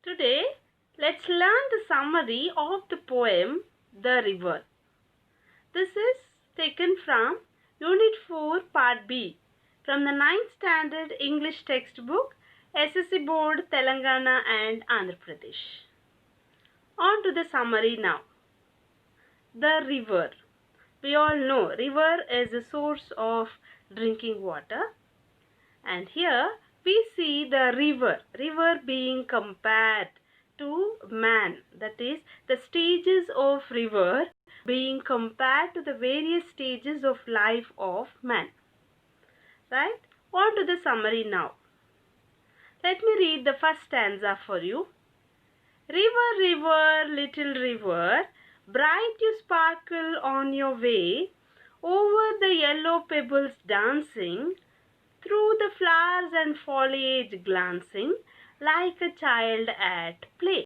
Today, let's learn the summary of the poem The River. This is taken from Unit 4 Part B from the 9th Standard English textbook SSC Board Telangana and Andhra Pradesh. On to the summary now. The river. We all know river is a source of drinking water, and here we see the river being compared to man, that is the stages of river being compared to the various stages of life of man. Right? On to the summary now. Let me read the first stanza for you. River, river, little river, bright you sparkle on your way, over the yellow pebbles dancing, through the flowers and foliage glancing, like a child at play.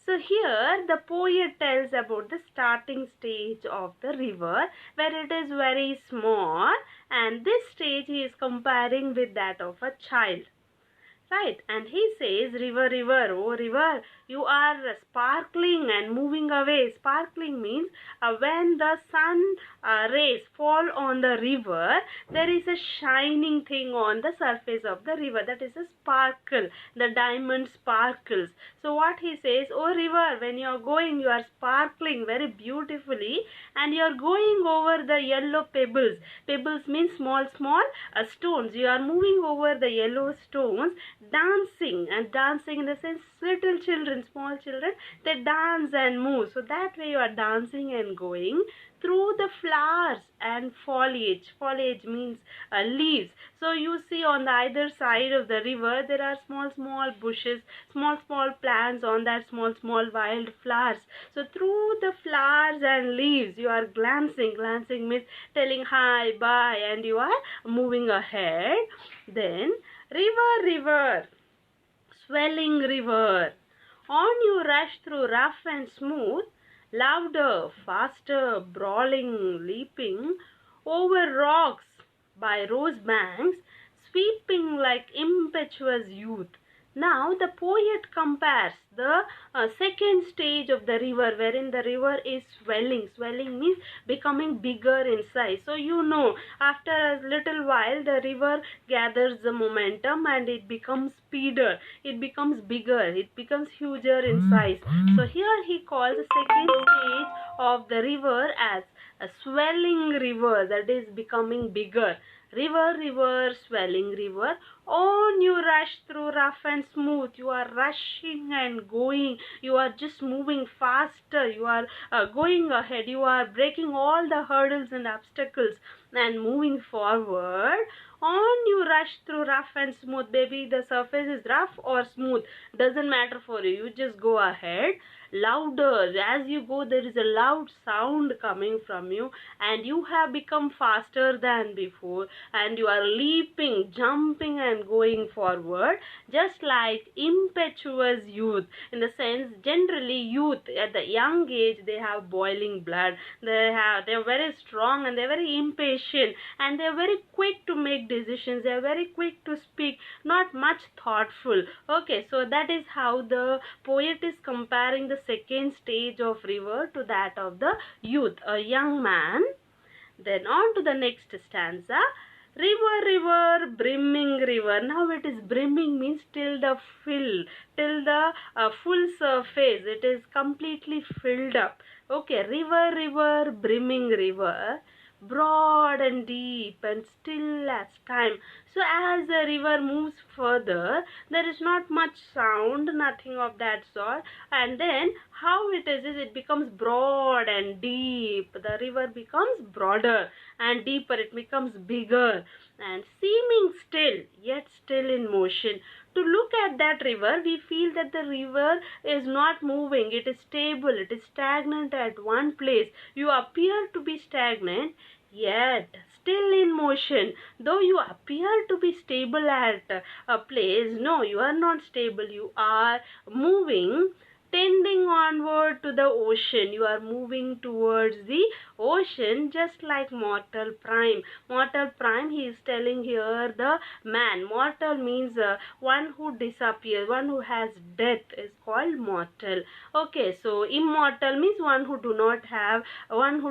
So here the poet tells about the starting stage of the river, where it is very small, and this stage he is comparing with that of a child. Right, and he says, river, river, oh river, you are sparkling and moving away. Sparkling means when the sun rays fall on the river, there is a shining thing on the surface of the river. That is a sparkle. The diamond sparkles. So what he says, oh river, when you are going, you are sparkling very beautifully, and you are going over the yellow pebbles. Pebbles means small stones. You are moving over the yellow stones, dancing, and dancing in the sense little children, small children, they dance and move. So that way you are dancing and going through the flowers and foliage. Foliage means leaves. So you see on the either side of the river there are small bushes, small plants on that small wild flowers. So through the flowers and leaves you are glancing. Glancing means telling hi, bye, and you are moving ahead. Then river, river, swelling river, on you rush through rough and smooth, louder, faster, brawling, leaping, over rocks by rose banks, sweeping like impetuous youth. Now the poet compares the second stage of the river, wherein the river is swelling. Swelling means becoming bigger in size. So you know, after a little while the river gathers the momentum and it becomes speeder. It becomes bigger. It becomes huger in size. So here he calls the second stage of the river as a swelling river, that is becoming bigger. River, river, swelling river, on you rush through rough and smooth. You are rushing and going. You are just moving faster. You are going ahead. You are breaking all the hurdles and obstacles and moving forward. On you rush through rough and smooth. Baby, the surface is rough or smooth, doesn't matter for you. You just go ahead. Louder. As you go, there is a loud sound coming from you, and you have become faster than before, and you are leaping, jumping, and going forward, just like impetuous youth. In the sense, generally youth at the young age, they have boiling blood. They are very strong, and they are very impatient, and they are very quick to make decisions. They are very quick to speak, not much thoughtful. Okay, so that is how the poet is comparing the second stage of river to that of the youth, a young man. Then on to the next stanza. River, river, brimming river. Now it is brimming means till the full surface. It is completely filled up. Okay, river, river, brimming river, broad and deep and still as time. So as the river moves further, there is not much sound, nothing of that sort. And then how it is it becomes broad and deep. The river becomes broader and deeper. It becomes bigger and seeming still, yet still in motion. To look at that river, we feel that the river is not moving. It is stable. It is stagnant at one place. You appear to be stagnant, yet still in motion. Though you appear to be stable at a place, no, you are not stable. You are moving, tending onward to the ocean. You are moving towards the ocean just like mortal prime. Mortal prime, he is telling here the man. Mortal means one who disappears, one who has death is called mortal. Okay, so immortal means one who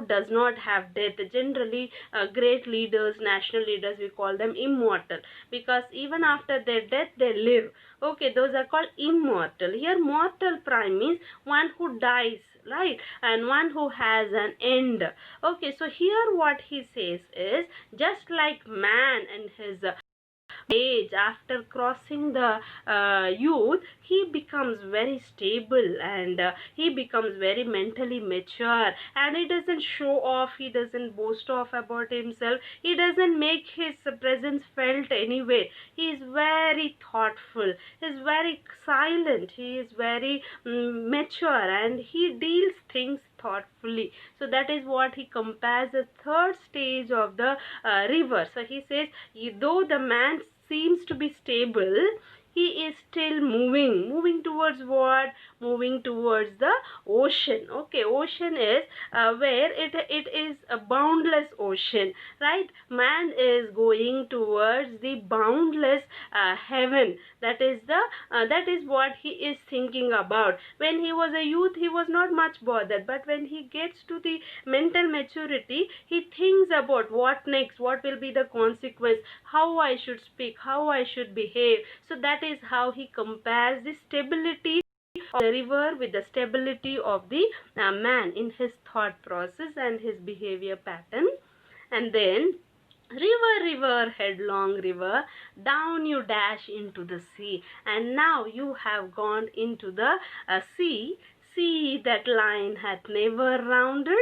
does not have death. Generally, great leaders, national leaders, we call them immortal because even after their death they live. Okay, those are called immortal. Here mortal prime means one who dies, right, and one who has an end. Okay, so here what he says is just like man and his age, after crossing the youth, he becomes very stable and he becomes very mentally mature, and he doesn't show off, he doesn't boast off about himself, he doesn't make his presence felt anyway. He is very thoughtful, he is very silent, he is very mature, and he deals things thoughtfully. So that is what he compares the third stage of the river. So he says, though the man seems to be stable, he is still moving towards what? Moving towards the ocean. Okay, ocean is where it is a boundless ocean, right? Man is going towards the boundless heaven. That is what he is thinking about. When he was a youth, he was not much bothered, but when he gets to the mental maturity, he thinks about what next, what will be the consequence, how I should speak, how I should behave. So that is how he compares the stability of the river with the stability of the man in his thought process and his behavior pattern. And then, river, river, headlong river, down you dash into the sea. And now you have gone into the sea. Sea that line hath never rounded.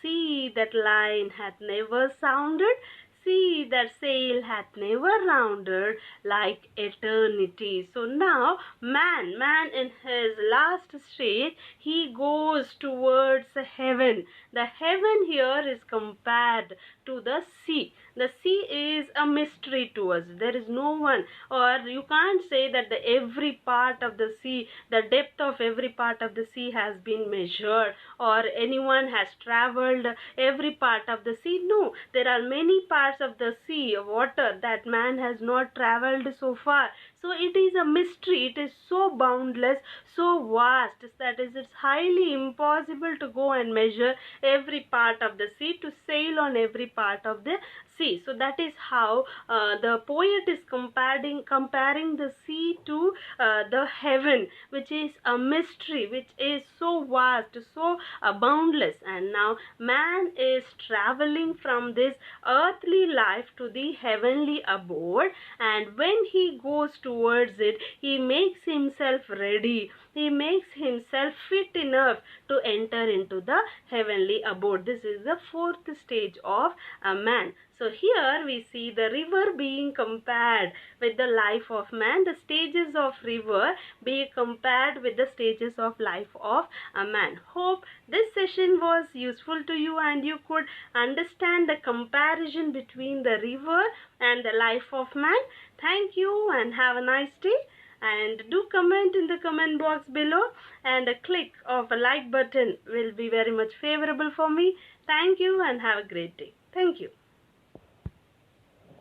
Sea that line hath never sounded. Sea that sail hath never rounded like eternity. So now man in his last stage, he goes towards heaven. The heaven here is compared to the sea. The sea is a mystery to us. There is no one, or you can't say that every part of the sea, the depth of every part of the sea has been measured, or anyone has traveled every part of the sea. No, there are many parts of the sea, water, that man has not traveled so far. So it is a mystery. It is so boundless, so vast, that is, it's highly impossible to go and measure every part of the sea, to sail on every part of the sea. So that is how the poet is comparing the sea to the heaven, which is a mystery, which is so vast, so boundless. And now man is traveling from this earthly life to the heavenly abode, and when he goes towards it, he makes himself ready, he makes himself fit enough to enter into the heavenly abode. This is the fourth stage of a man. So here we see the river being compared with the life of man, the stages of river being compared with the stages of life of a man. Hope this session was useful to you and you could understand the comparison between the river and the life of man. Thank you and have a nice day. And do comment in the comment box below, and a click of a like button will be very much favorable for me. Thank you and have a great day. Thank you.